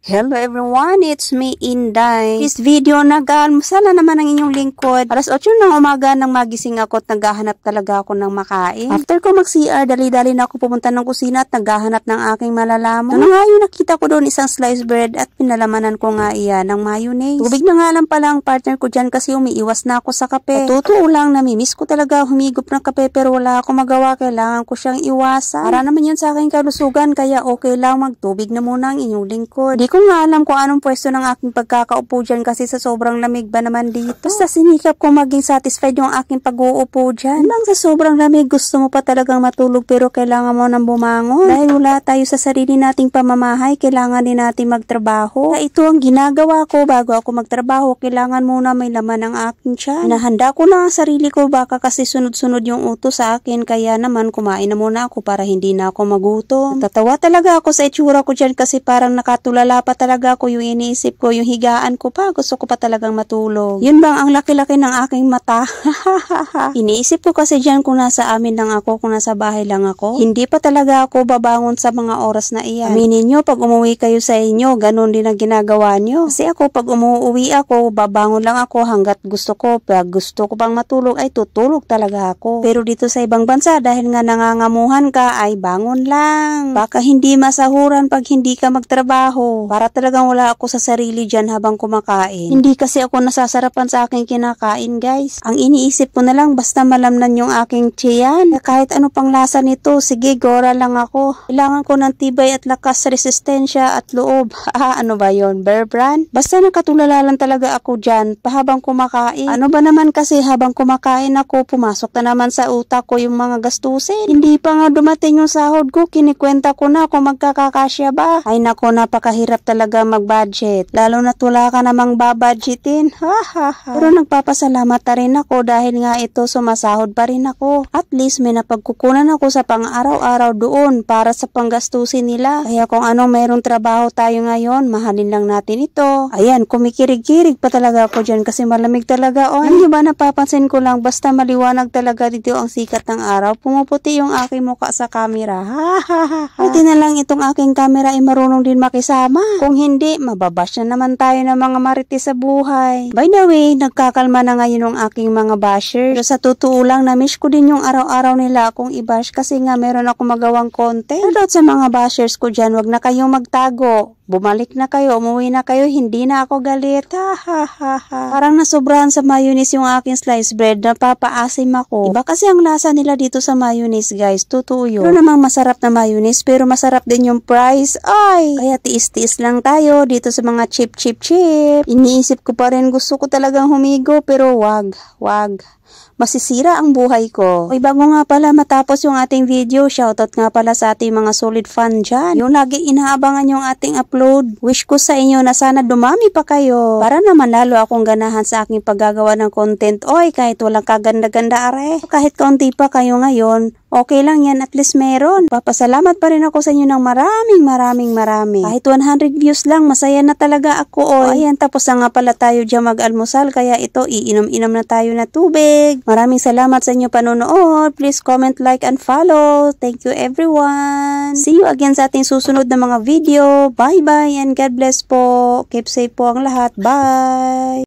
Hello everyone, it's me Inday. This video nag-almusal na naman ang inyong lingkod. Alas 8 ng umaga nang magising ako at naghahanap talaga ako ng makain. After ko mag-CR, dali-dali na ako pumunta ng kusina at naghahanap ng aking malalamon. Ano nga yun, nakita ko doon isang sliced bread at pinalamanan ko nga iyan ng mayonnaise. Tubig na nga lang pala ang partner ko dyan kasi umiiwas na ako sa kape. Totoo lang, namimiss ko talaga humigop ng kape pero wala akong magawa. Kailangan ko siyang iwasan. Para naman yan sa aking kalusugan kaya okay lang magtubig na muna ang inyong lingkod. Di ko nga alam kung anong pwesto ng aking pagkakaupo dyan kasi sa sobrang lamig ba naman dito. Basta sinikap ko maging satisfied yung aking pag-uupo dyan. Lang sa sobrang lamig gusto mo pa talagang matulog pero kailangan mo nang bumangon. Dahil wala tayo sa sarili nating pamamahay, kailangan din natin magtrabaho. Kaya ito ang ginagawa ko bago ako magtrabaho, kailangan muna may laman ang aking tiyan. Nahanda ko na ang sarili ko baka kasi sunod-sunod yung utos sa akin kaya naman kumain na muna ako para hindi na ako magutom. Tatawa talaga ako sa itsura ko dyan kasi parang nakatulala pa talaga ako yung iniisip ko, yung higaan ko pa, gusto ko pa talagang matulog. Yun bang ang laki-laki ng aking mata? Iniisip ko kasi dyan kung nasa amin lang ako, kung nasa bahay lang ako. Hindi pa talaga ako babangon sa mga oras na iyan. Aminin nyo, pag umuwi kayo sa inyo, ganun din ang ginagawa nyo. Kasi ako, pag umuwi ako, babangon lang ako hanggat gusto ko. Pag gusto ko pang matulog, ay tutulog talaga ako. Pero dito sa ibang bansa, dahil nga nangangamuhan ka, ay bangon lang. Baka hindi masahuran pag hindi ka magtrabaho. Para talagang wala ako sa sarili dyan habang kumakain. Hindi kasi ako nasasarapan sa aking kinakain, guys. Ang iniisip ko na lang, basta malamnan yung aking tiyan. Kahit ano pang lasa nito, sige, gora lang ako. Kailangan ko ng tibay at lakas, resistensya at loob. Ano ba yon? Bear Brand? Basta nakatulala lang talaga ako dyan, pahabang kumakain. Ano ba naman kasi habang kumakain ako, pumasok na naman sa utak ko yung mga gastusin. Hindi pa nga dumating yung sahod ko, kinikwenta ko na kung magkakakasya ba. Ay nako, napakahirap talaga mag-budget. Lalo na't wala ka namang babudgetin. Pero nagpapasalamat na rin ako dahil nga ito sumasahod pa rin ako. At least may napagkukunan ako sa pang-araw-araw doon para sa panggastusin nila. Kaya kung anong mayroong trabaho tayo ngayon, mahalin lang natin ito. Ayan, kumikirig-kirig pa talaga ako dyan kasi malamig talaga. O, hindi ba napapansin ko lang basta maliwanag talaga dito ang sikat ng araw, pumuputi yung aking mukha sa camera. Buti na lang itong aking camera ay marunong din makisama. Kung hindi, mababash na naman tayo ng mga marites sa buhay. By the way, nagkakalma na ngayon ang aking mga bashers. Pero sa totoo lang, na-miss ko din yung araw-araw nila akong i-bash kasi nga meron ako magawang content. Pero sa mga bashers ko dyan, wag na kayong magtago. Bumalik na kayo, umuwi na kayo, hindi na ako galit. Parang nasobrahan sa mayonnaise yung aking sliced bread, napapaasim ako. Iba kasi ang lasa nila dito sa mayonnaise, guys. Totoo yun. Pero namang masarap na mayonnaise, pero masarap din yung price. Ay! Kaya tiis-tiis lang tayo dito sa mga chip. Iniisip ko pa rin, gusto ko talagang humigo, pero wag. Masisira ang buhay ko. Oy, bago nga pala matapos yung ating video, shoutout nga pala sa ating mga solid fan dyan. Yung lagi inaabangan yung ating upload. Wish ko sa inyo na sana dumami pa kayo. Para naman lalo akong ganahan sa aking paggagawa ng content. Oy, kahit walang kaganda-ganda are. Kahit kaunti pa kayo ngayon, okay lang yan, at least meron. Papasalamat pa rin ako sa inyo ng maraming. Kahit 100 views lang, masaya na talaga ako. O, ayan, tapos na nga pala tayo dyan mag-almusal. Kaya ito, iinom-inom na tayo na tubig. Maraming salamat sa inyo panonood. Please comment, like, and follow. Thank you everyone. See you again sa ating susunod na mga video. Bye-bye and God bless po. Keep safe po ang lahat. Bye!